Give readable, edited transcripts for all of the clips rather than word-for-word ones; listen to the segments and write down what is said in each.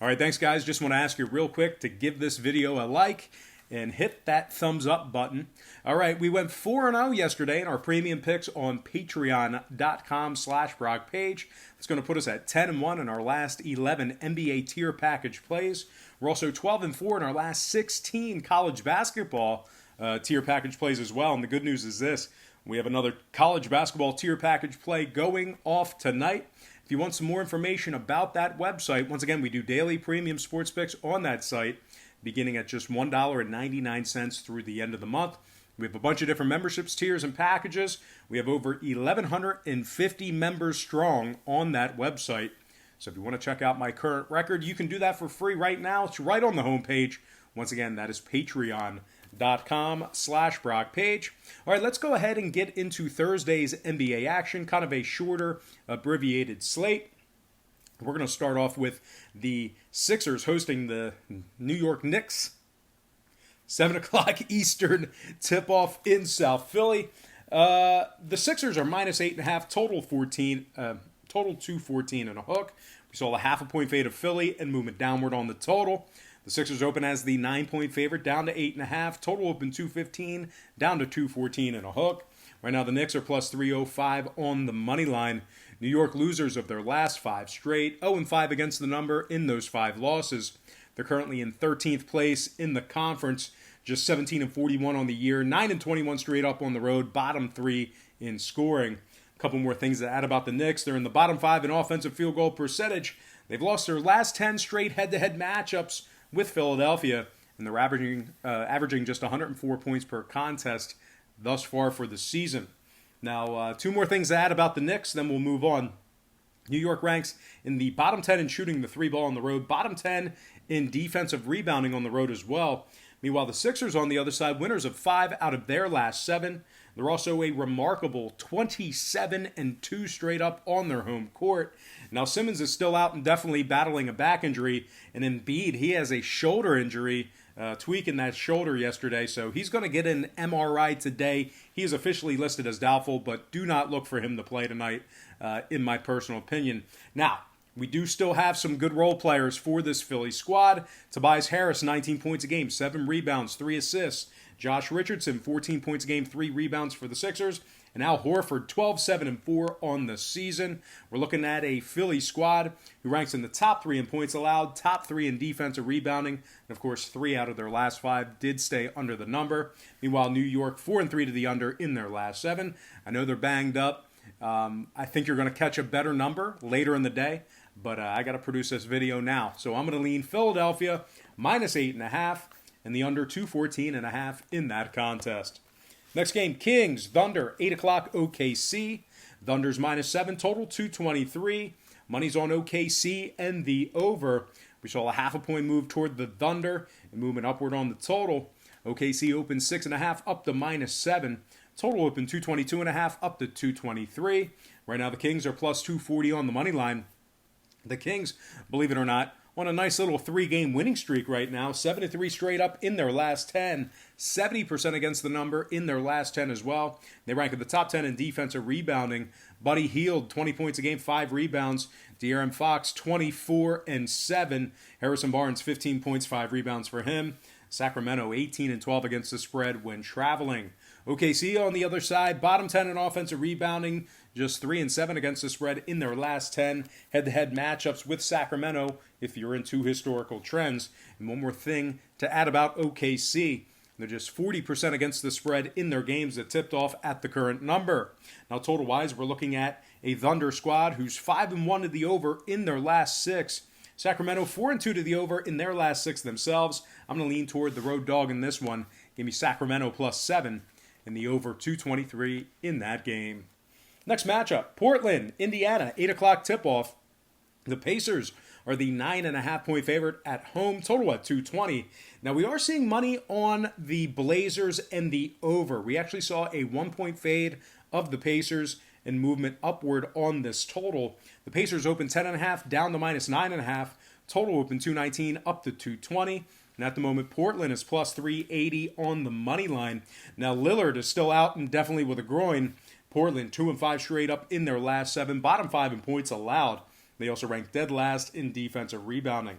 All right, thanks guys. Just want to ask you real quick to give this video a like and hit that thumbs up button. All right, we went 4-0 yesterday in our premium picks on patreon.com/Brock Page. That's going to put us at 10-1 in our last 11 NBA tier package plays. We're also 12-4 in our last 16 college basketball tier package plays as well. And the good news is this: we have another college basketball tier package play going off tonight. If you want some more information about that website, once again, we do daily premium sports picks on that site, beginning at just $1.99 through the end of the month. We have a bunch of different memberships, tiers, and packages. We have over 1,150 members strong on that website. So if you want to check out my current record, you can do that for free right now. It's right on the homepage. Once again, that is patreon.com/Brock Page. All right, let's go ahead and get into Thursday's NBA action, kind of a shorter, abbreviated slate. We're going to start off with the Sixers hosting the New York Knicks. 7 o'clock Eastern tip-off in South Philly. The Sixers are minus 8.5, total 14, total 214 and a hook. We saw a half a point fade of Philly and movement downward on the total. The Sixers open as the 9-point favorite, down to 8.5. Total open 215, down to 214 and a hook. Right now the Knicks are plus 305 on the money line. New York losers of their last 5 straight, 0-5 against the number in those 5 losses. They're currently in 13th place in the conference, just 17-41 on the year, 9-21 straight up on the road, bottom 3 in scoring. A couple more things to add about the Knicks. They're in the bottom 5 in offensive field goal percentage. They've lost their last 10 straight head-to-head matchups with Philadelphia, and they're averaging just 104 points per contest thus far for the season. Now, 2 more things to add about the Knicks, then we'll move on. New York ranks in the bottom 10 in shooting the 3 ball on the road, bottom 10 in defensive rebounding on the road as well. Meanwhile, the Sixers on the other side, winners of 5 out of their last 7. They're also a remarkable 27-2 straight up on their home court. Now, Simmons is still out and definitely battling a back injury. And Embiid, he has a shoulder injury, tweaking that shoulder yesterday. So he's going to get an MRI today. He is officially listed as doubtful, but do not look for him to play tonight, in my personal opinion. Now, we do still have some good role players for this Philly squad. Tobias Harris, 19 points a game, 7 rebounds, 3 assists. Josh Richardson, 14 points a game, 3 rebounds for the Sixers. And Al Horford, 12-7-4 on the season. We're looking at a Philly squad who ranks in the top 3 in points allowed, top 3 in defensive rebounding. And, of course, 3 out of their last 5 did stay under the number. Meanwhile, New York, 4-3 to the under in their last 7. I know they're banged up. I think you're going to catch a better number later in the day. But I got to produce this video now. So I'm going to lean Philadelphia minus 8.5 and the under 214.5 in that contest. Next game, Kings, Thunder, 8 o'clock OKC. Thunder's minus 7, total 223. Money's on OKC and the over. We saw a half a point move toward the Thunder and movement upward on the total. OKC opened 6.5 up to minus 7. Total opened 222.5 up to 223. Right now the Kings are plus 240 on the money line. The Kings, believe it or not, on a nice little 3-game winning streak right now. 7-3 straight up in their last 10. 70% against the number in their last 10 as well. They rank in the top 10 in defensive rebounding. Buddy Hield, 20 points a game, 5 rebounds. De'Aaron Fox, 24-7. Harrison Barnes, 15 points, 5 rebounds for him. Sacramento, 18-12 against the spread when traveling. OKC on the other side, bottom 10 in offensive rebounding, just 3-7 against the spread in their last 10 head-to-head matchups with Sacramento, if you're into historical trends. And one more thing to add about OKC. They're just 40% against the spread in their games that tipped off at the current number. Now, total-wise, we're looking at a Thunder squad who's 5-1 to the over in their last 6. Sacramento 4-2 to the over in their last 6 themselves. I'm going to lean toward the road dog in this one. Give me Sacramento plus 7 and the over 223 in that game. Next matchup, Portland, Indiana, 8 o'clock tip-off. The Pacers are the 9.5-point favorite at home, total at 220. Now, we are seeing money on the Blazers and the over. We actually saw a 1-point fade of the Pacers and movement upward on this total. The Pacers open 10.5 down to minus 9.5. Total open 219 up to 220. And at the moment, Portland is plus 380 on the money line. Now, Lillard is still out and definitely with a groin. Portland 2-5 straight up in their last 7, bottom 5 in points allowed. They also rank dead last in defensive rebounding.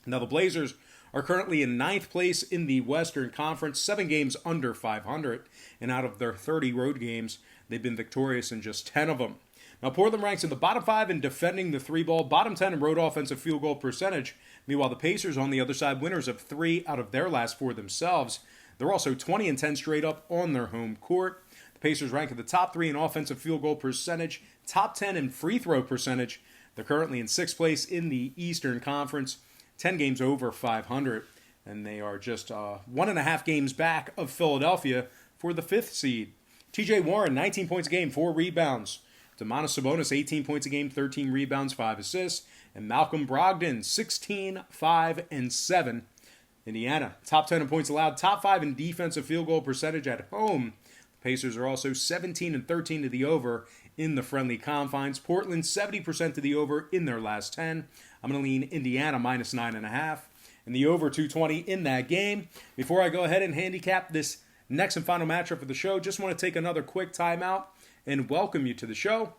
Now, the Blazers are currently in ninth place in the Western Conference, 7 games under 500, and out of their 30 road games, they've been victorious in just 10 of them. Now, Portland ranks in the bottom 5 in defending the 3-ball, bottom 10 in road offensive field goal percentage. Meanwhile, the Pacers on the other side, winners of 3 out of their last 4 themselves. They're also 20-10 straight up on their home court. The Pacers rank in the top 3 in offensive field goal percentage, top 10 in free throw percentage. They're currently in 6th place in the Eastern Conference, 10 games over 500, and they are just 1.5 games back of Philadelphia for the 5th seed. TJ Warren, 19 points a game, 4 rebounds. Domantas Sabonis, 18 points a game, 13 rebounds, 5 assists. And Malcolm Brogdon, 16, 5, and 7. Indiana, top 10 in points allowed, top 5 in defensive field goal percentage at home. The Pacers are also 17 and 13 to the over in the friendly confines. Portland, 70% to the over in their last 10. I'm going to lean Indiana minus 9.5. And the over 220 in that game. Before I go ahead and handicap this next and final matchup for the show, just want to take another quick timeout and welcome you to the show.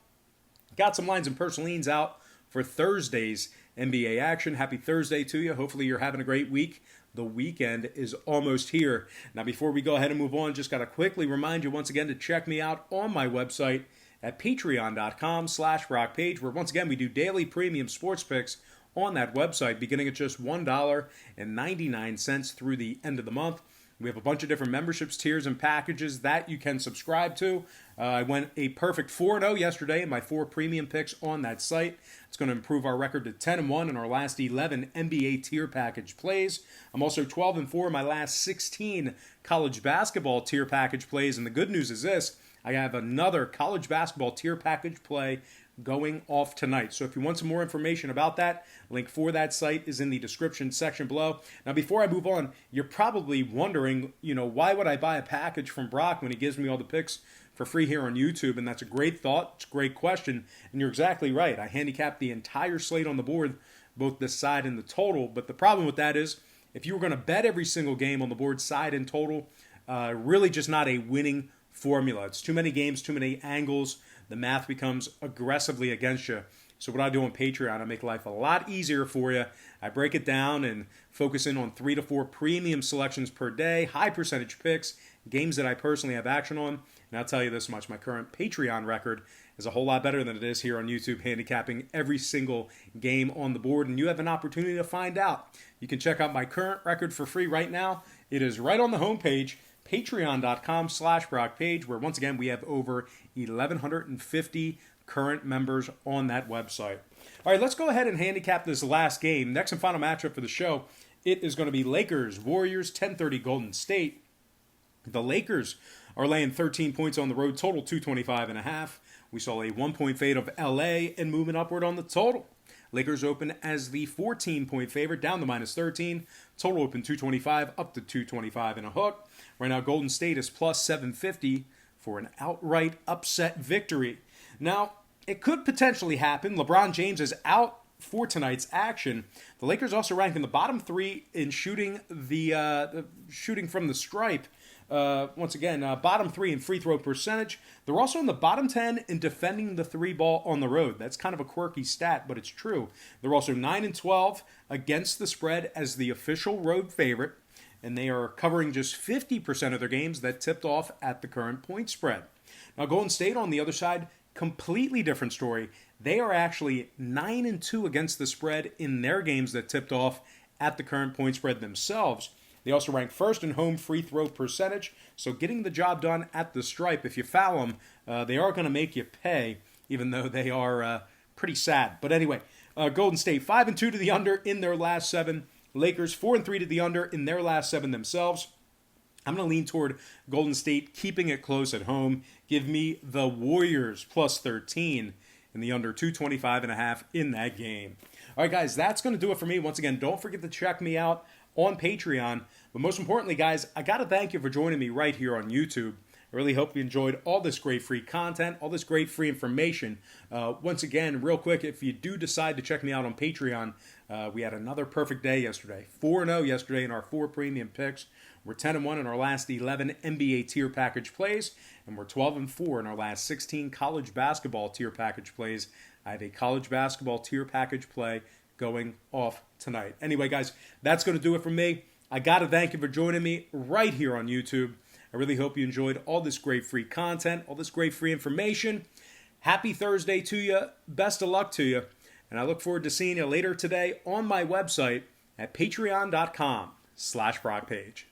Got some lines and personal leans out for Thursday's NBA action. Happy Thursday to you. Hopefully you're having a great week. The weekend is almost here. Now, before we go ahead and move on, just got to quickly remind you once again to check me out on my website at patreon.com/BrockPage, where once again we do daily premium sports picks on that website, beginning at just $1.99 through the end of the month. We have a bunch of different memberships, tiers, and packages that you can subscribe to. I went a perfect 4-0 yesterday in my 4 premium picks on that site. It's going to improve our record to 10-1 in our last 11 NBA tier package plays. I'm also 12-4 in my last 16 college basketball tier package plays. And the good news is this: I have another college basketball tier package play going off tonight. So if you want some more information about that, link for that site is in the description section below. Now, before I move on, you're probably wondering, why would I buy a package from Brock when he gives me all the picks for free here on YouTube? And that's a great thought. It's a great question. And you're exactly right. I handicapped the entire slate on the board, both the side and the total. But the problem with that is, if you were going to bet every single game on the board, side and total, really just not a winning formula. It's too many games, too many angles. The math becomes aggressively against you. So what I do on Patreon, I make life a lot easier for you. I break it down and focus in on 3 to 4 premium selections per day, high percentage picks, games that I personally have action on. And I'll tell you this much, my current Patreon record is a whole lot better than it is here on YouTube, handicapping every single game on the board. And you have an opportunity to find out. You can check out my current record for free right now. It is right on the homepage, patreon.com/BrockPage, where once again we have over 1,150 current members on that website. All right, let's go ahead and handicap this last game. Next and final matchup for the show, it is going to be Lakers-Warriors, 10:30 Golden State. The Lakers are laying 13 points on the road, total 225.5. We saw a 1-point fade of LA and movement upward on the total. Lakers open as the 14-point favorite, down to minus 13. Total open 225, up to 225 and a hook. Right now, Golden State is plus 750 for an outright upset victory. Now, it could potentially happen. LeBron James is out for tonight's action. The Lakers also rank in the bottom 3 in shooting shooting from the stripe. Once again, bottom 3 in free throw percentage. They're also in the bottom 10 in defending the 3-ball on the road. That's kind of a quirky stat, but it's true. They're also 9 and 12 against the spread as the official road favorite, and they are covering just 50% of their games that tipped off at the current point spread. Now, Golden State on the other side, completely different story. They are actually 9 and 2 against the spread in their games that tipped off at the current point spread themselves. They also rank first in home free throw percentage, so getting the job done at the stripe. If you foul them, they are going to make you pay, even though they are pretty sad. But anyway, Golden State 5 and 2 to the under in their last 7. Lakers 4 and 3 to the under in their last 7 themselves. I'm going to lean toward Golden State keeping it close at home. Give me the Warriors plus 13 in the under 225.5 in that game. All right, guys, that's going to do it for me. Once again, don't forget to check me out on Patreon. But most importantly, guys, I got to thank you for joining me right here on YouTube. I really hope you enjoyed all this great free content, all this great free information. Once again, real quick, if you do decide to check me out on Patreon, we had another perfect day yesterday. 4-0 yesterday in our 4 premium picks. We're 10-1 in our last 11 NBA tier package plays, and we're 12-4 in our last 16 college basketball tier package plays. I have a college basketball tier package play going off tonight. Anyway, guys, that's going to do it for me. I got to thank you for joining me right here on YouTube. I really hope you enjoyed all this great free content, all this great free information. Happy Thursday to you. Best of luck to you. And I look forward to seeing you later today on my website at patreon.com/BrockPage.